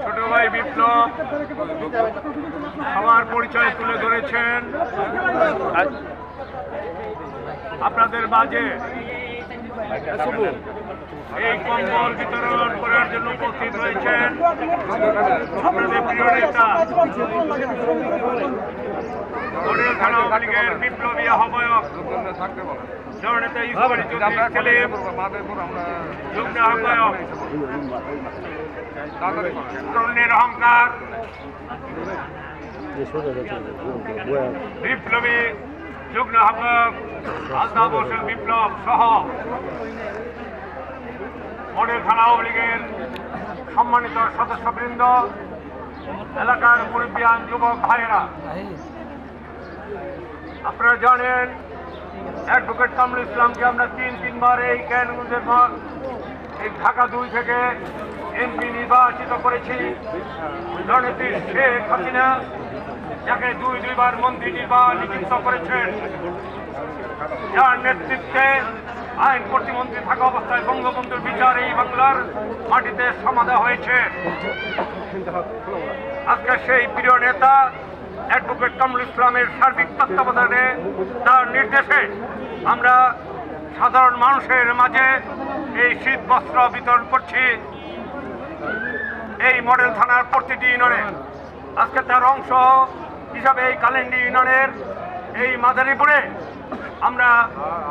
ছোট ভাই বিপ্লব সবার পরিচয় তুলে ধরেছেন। আপনাদের মাঝে এই কম্বল বিতরণ করার জন্য উপস্থিত হয়েছেন আপনাদের প্রিয় নেতা মডেল থানা আওয়ামী লীগের বিপ্লবী আহ্বায়ক জননেতা ইউসুফ আলী চৌধুরী সেলিম, যুগ্ম আহ্বায়ক তরুণের অহংকার বিপ্লবী যুগ্ম আহ্বায়ক আলতাফ হোসেন বিপ্লব সহ মডেল থানা আওয়ামী লীগের সম্মানিত সদস্যবৃন্দ, এলাকার মুরব্বিয়ান যুবক ভাইয়েরা, আপনারা জানেন অ্যাডভোকেট কামরুল ইসলামকে আমরা তিনবার এই কেরানীগঞ্জের এই ঢাকা 2 থেকে এমপি নির্বাচিত করেছি। জননেত্রী শেখ হাসিনা যাকে দুইবার মন্ত্রী নির্বাচিত করেছেন, যার নেতৃত্বে আইন প্রতিমন্ত্রী থাকা অবস্থায় বঙ্গবন্ধুর বিচার এই বাংলার মাটিতে সমাধা হয়েছে। আজকে সেই প্রিয় নেতা অ্যাডভোকেট কামরুল ইসলামের সার্বিক তত্ত্বাবধানে তার নির্দেশে আমরা সাধারণ মানুষের মাঝে এই শীত বস্ত্র বিতরণ করছি। এই মডেল থানার প্রতিটি ইউনিয়নে আজকে তার অংশ হিসাবে এই কালিন্দি ইউনিয়নের এই মাদারীপুরে আমরা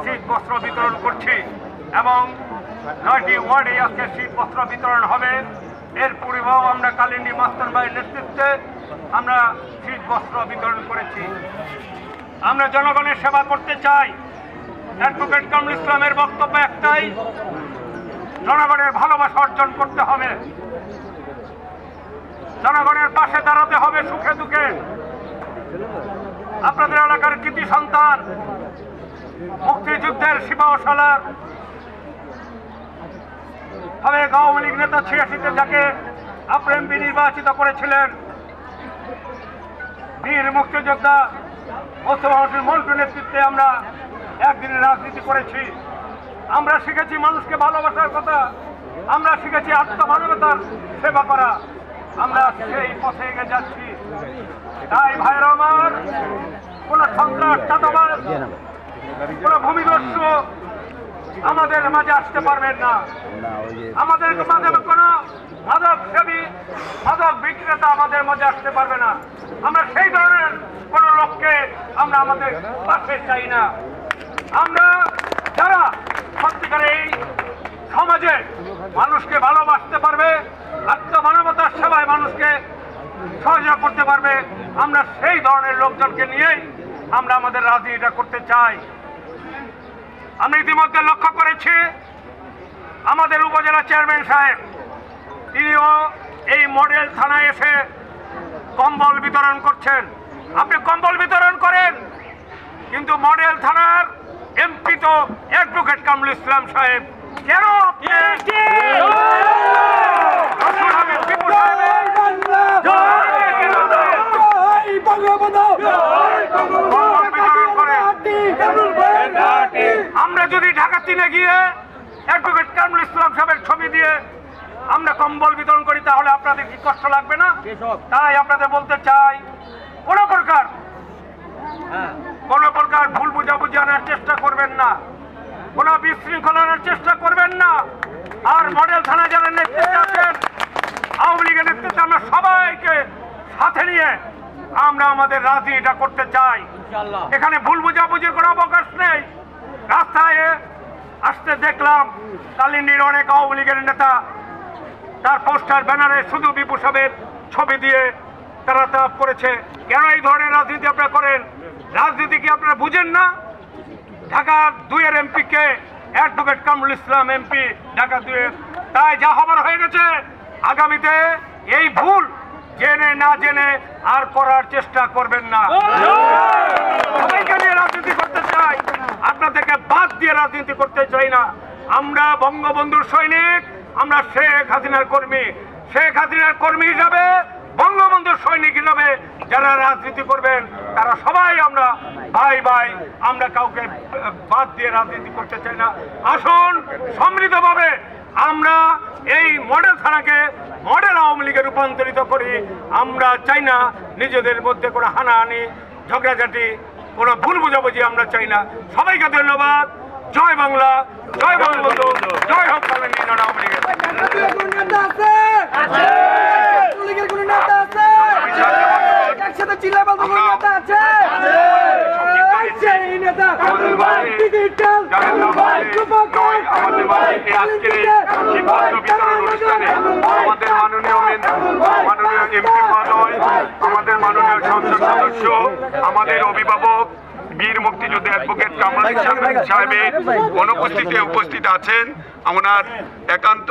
শীত বস্ত্র বিতরণ করছি এবং 9টি ওয়ার্ডে আজকে শীত বস্ত্র বিতরণ হবে। এর পূর্বেও আমরা কালিন্দি মাস্টার ভাইয়ের নেতৃত্বে আমরা শীত বস্ত্র বিতরণ করেছি। আমরা জনগণের সেবা করতে চাই। অ্যাডভোকেট কামরুল ইসলামের বক্তব্য একটাই, জনগণের ভালোবাসা অর্জন করতে হবে, জনগণের পাশে দাঁড়াতে হবে সুখে দুঃখে। আপনাদের এলাকার কৃতি সন্তান মুক্তিযুদ্ধের শিবাওশালার সাবেক আওয়ামী লীগ নেতা 86-তে যাকে আপনারা এমপি নির্বাচিত করেছিলেন, বীর মুক্তিযোদ্ধা মোস্তফা হোসেন মন্টুর নেতৃত্বে আমরা একদিনের রাজনীতি করেছি। আমরা শিখেছি মানুষকে ভালোবাসার কথা, আমরা শিখেছি আত্মমানবতার সেবা করা। আমরা সেই পথে এগিয়ে যাচ্ছি। তাই ভাইয়েরা আমার, কোন সন্ত্রাস, চাঁদাবাজ, কোন ভূমিদস্যু আমাদের মাঝে আসতে পারবেন না। আমাদের মাঝে কোন মাদক সেবী, মাদক বিক্রেতা আমাদের মাঝে আসতে পারবে না। আমরা সেই ধরনের কোন লোককে আমরা আমাদের পাশে চাই না। আমরা যারা সত্যিকার এই সমাজে মানুষকে ভালোবাসতে পারবে, আত্মমানবতার সেবায় মানুষকে সহযোগিতা করতে পারবে, আমরা সেই ধরনের লোকজনকে নিয়েই আমরা আমাদের রাজনীতিটা করতে চাই। আমরা ইতিমধ্যে লক্ষ্য করেছি আমাদের উপজেলা চেয়ারম্যান সাহেব তিনিও এই মডেল থানায় এসে কম্বল বিতরণ করছেন। আপনি কম্বল বিতরণ করেন, কিন্তু মডেল থানার এমপি তো অ্যাডভোকেট কামরুল ইসলাম সাহেব, কেন আপনি আমরা যদি ঢাকা 3-এ গিয়ে অ্যাডভোকেট কামরুল ইসলাম সাহেবের ছবি দিয়ে আমরা কম্বল বিতরণ করি, তাহলে আপনাদের কি কষ্ট লাগবে না? তাই আপনাদের বলতে চাই, কোন প্রকার ভুল বুঝাবুঝি আনার চেষ্টা করবেন না, কোন বিশৃঙ্খলা আনার চেষ্টা করবেন না। আর মডেল থানা যারা নেতৃত্বে আছেন, আওয়ামী লীগের নেতৃত্বে, আমরা সবাইকে সাথে নিয়ে আমরা আমাদের রাজনীতিটা করতে চাই। এখানে ভুল বুঝাবুঝির কোনো অবকাশ নেই। রাস্তায় আসতে দেখলাম কালিন্দির অনেক আওয়ামী লীগের নেতা তার পোস্টার ব্যানারে শুধু বিপু সাহেবের ছবি দিয়ে তারা করেছে। কেন এই ধরনের রাজনীতি আপনারা করেন? রাজনীতি কি আপনারা বুঝেন না? ঢাকা 2-এর এমপিকে অ্যাডভোকেট কামরুল ইসলাম এমপি ঢাকা 2-এর, তাই যা হবার হয়ে গেছে। আগামীতে এই ভুল জেনে না জেনে আর করার চেষ্টা করবেন না। সবাইকে নিয়ে রাজনীতি করতে চাই, আপনাদেরকে বাদ দিয়ে রাজনীতি করতে চাই না। আমরা বঙ্গবন্ধুর সৈনিক, আমরা শেখ হাসিনার কর্মী। শেখ হাসিনার কর্মী হিসাবে, বঙ্গবন্ধুর সৈনিক হিসাবে যারা রাজনীতি করবেন তারা সবাই আমরা ভাই ভাই, আমরা কাউকে বাদ দিয়ে রাজনীতি করতে চাই না। আসুন সমৃদ্ধভাবে আমরা এই মডেল থানাকে মডেল আওয়ামী লীগে রূপান্তরিত করি। আমরা চাই না নিজেদের মধ্যে কোনো হানাহানি, ঝগড়াঝাটি, কোনো ভুল বোঝাবুঝি আমরা চাই না। সবাইকে ধন্যবাদ। জয় বাংলা, জয় বঙ্গবন্ধু, জয় হোক বাংলা আওয়ামী লীগের। আমাদের মাননীয় এমপি মহোদয়, আমাদের মাননীয় সংসদ সদস্য, আমাদের অভিভাবক বীর মুক্তিযোদ্ধা অ্যাডভোকেট কামাল সাহেবের অনুপস্থিতিতে উপস্থিত আছেন। ওনার একান্ত